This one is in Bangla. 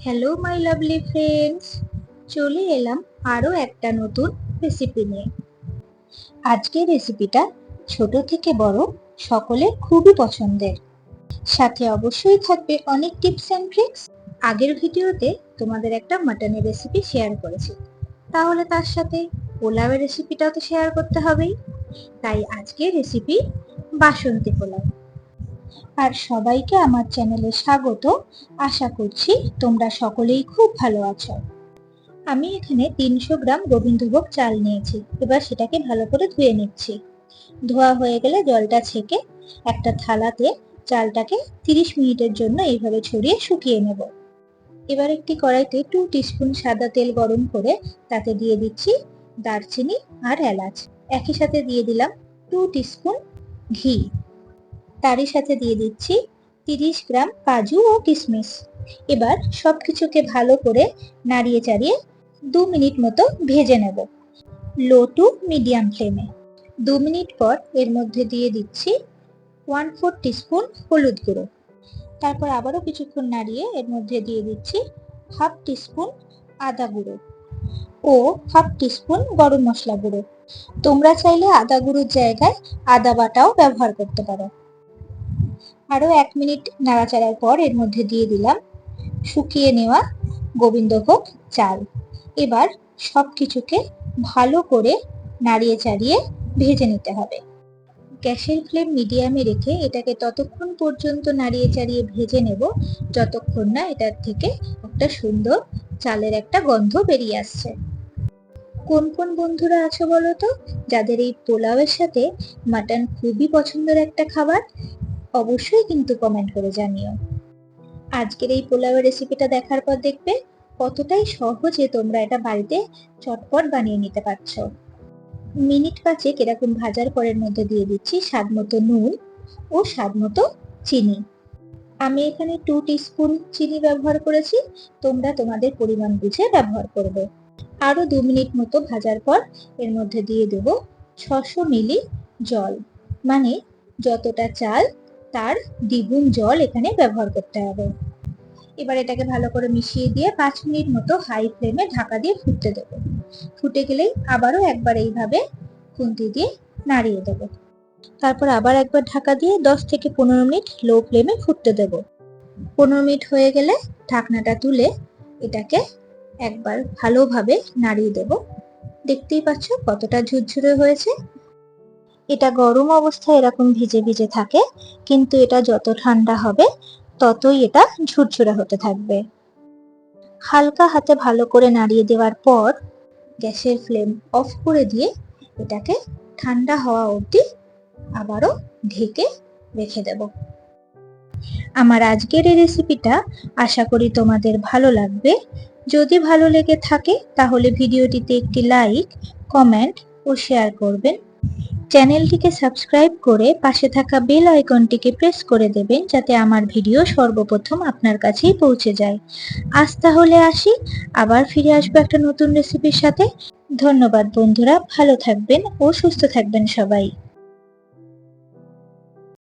হ্যালো মাই লাভলি ফ্রেন্ডস, চলে এলাম আরও একটা নতুন রেসিপি নিয়ে। আজকের রেসিপিটা ছোট থেকে বড় সকলের খুবই পছন্দের, সাথে অবশ্যই থাকবে অনেক টিপস অ্যান্ড ট্রিক্স। আগের ভিডিওতে তোমাদের একটা মাটনের রেসিপি শেয়ার করেছি, তাহলে তার সাথে পোলাওয়ের রেসিপিটাও তো শেয়ার করতে হবেই। তাই আজকের রেসিপি বাসন্তী পোলাও। আর সবাইকে আমার চ্যানেলে স্বাগত। আশা করছি তোমরা সকলেই খুব ভালো আছো। আমি এখানে 300 গ্রাম গোবিন্দভোগ চাল নিয়েছি। এবার সেটাকে ভালো করে ধুয়ে নিচ্ছি। ধোয়া হয়ে গেলে জলটা ছেঁকে একটা থালাতে চালটাকে 30 মিনিটের জন্য এইভাবে ছড়িয়ে শুকিয়ে নেব। এবার একটি কড়াইতে 2 টিস্পুন সাদা তেল গরম করে তাতে দিয়ে দিচ্ছি দারচিনি আর এলাচ। একই সাথে দিয়ে দিলাম 2 টিস্পুন ঘি। তারই সাথে দিয়ে দিচ্ছি 30 গ্রাম কাজু ও কিশমিশ। এবার সবকিছুকে ভালো করে নাড়িয়ে চাড়িয়ে 2 মিনিট মতো ভেজে নেব লো টু মিডিয়াম ফ্লেমে। 2 মিনিট পর এর মধ্যে দিয়ে দিচ্ছি 1/4 টিস্পুন হলুদ গুঁড়ো। তারপর আবারও কিছুক্ষণ নাড়িয়ে এর মধ্যে দিয়ে দিচ্ছি 1/2 টিস্পুন আদা গুঁড়ো ও 1/2 টিস্পুন গরম মশলা গুঁড়ো। তোমরা চাইলে আদা গুঁড়োর জায়গায় আদা বাটাও ব্যবহার করতে পারো। আরও 1 মিনিট নাড়াচাড়ার পর এর মধ্যে দিয়ে দিলাম শুকিয়ে নেওয়া গোবিন্দভোগ চাল। এবার সবকিছুকে ভালো করে নাড়িয়ে চাড়িয়ে ভেজে নিতে হবে। গ্যাসের ফ্লেম মিডিয়ামে রেখে এটাকে ততক্ষণ পর্যন্ত নাড়িয়ে চাড়িয়ে ভেজে নেব যতক্ষণ না এটার থেকে একটা সুন্দর চালের একটা গন্ধ বেরিয়ে আসছে। কোন কোন বন্ধুরা আছো বলো তো, যাদের এই পোলাওয়ের সাথে মাটন খুবই পছন্দের একটা খাবার? অবশ্যই কিন্তু কমেন্ট করে জানিও। আজকের এই পোলাওয়ের রেসিপিটা দেখার পর দেখবে কতটাই সহজে তোমরা এটা বাড়িতে চটপট বানিয়ে নিতে পারছো। মিনিট 5 এরকম ভাজার পরের মধ্যে দিয়ে দিচ্ছি স্বাদ মতো নুন ও স্বাদ মতো চিনি। আমি এখানে 2 টিস্পুন চিনি ব্যবহার করেছি, তোমরা তোমাদের পরিমাণ বুঝে ব্যবহার করবে। আরো 2 মিনিট মতো ভাজার পর এর মধ্যে দিয়ে দেব 600 মিলি জল, মানে যতটা চাল তার দ্বিগুণ জল এখানে ব্যবহার করতে হবে। এবার এটাকে ভালো করে মিশিয়ে দিয়ে 5 মিনিট মতো হাই ফ্লেমে ঢাকা দিয়ে ফুটতে দেবো। ফুটে গেলেই আবারও একবার এইভাবে খুন্তি দিয়ে নাড়িয়ে দেবো। তারপর আবার একবার ঢাকা দিয়ে 10 থেকে 15 মিনিট লো ফ্লেমে ফুটতে দেবো। 15 মিনিট হয়ে গেলে ঢাকনাটা তুলে এটাকে একবার ভালোভাবে নাড়িয়ে দেবো। দেখতেই পাচ্ছ কতটা ঝুরঝুরে হয়েছে। এটা গরম অবস্থায় এরকম ভিজে ভিজে থাকে, কিন্তু এটা যত ঠান্ডা হবে ততই এটা ঝুরঝুরে হতে থাকবে। হালকা হাতে ভালো করে নাড়িয়ে দেওয়ার পর গ্যাসের ফ্লেম অফ করে দিয়ে এটাকে ঠান্ডা হওয়া অবধি আবারও ঢেকে রেখে দেব। আমার আজকের এই রেসিপিটা আশা করি তোমাদের ভালো লাগবে। যদি ভালো লেগে থাকে তাহলে ভিডিওটিতে একটি লাইক, কমেন্ট ও শেয়ার করবেন। চ্যানেলটিকে সাবস্ক্রাইব করে পাশে থাকা বেল আইকনটিকে প্রেস করে দেবেন, যাতে আমার ভিডিও সর্বপ্রথম আপনার কাছেই পৌঁছে যায়। আজ তাহলে আসি, আবার ফিরে আসবো একটা নতুন রেসিপির সাথে। ধন্যবাদ বন্ধুরা, ভালো থাকবেন ও সুস্থ থাকবেন সবাই।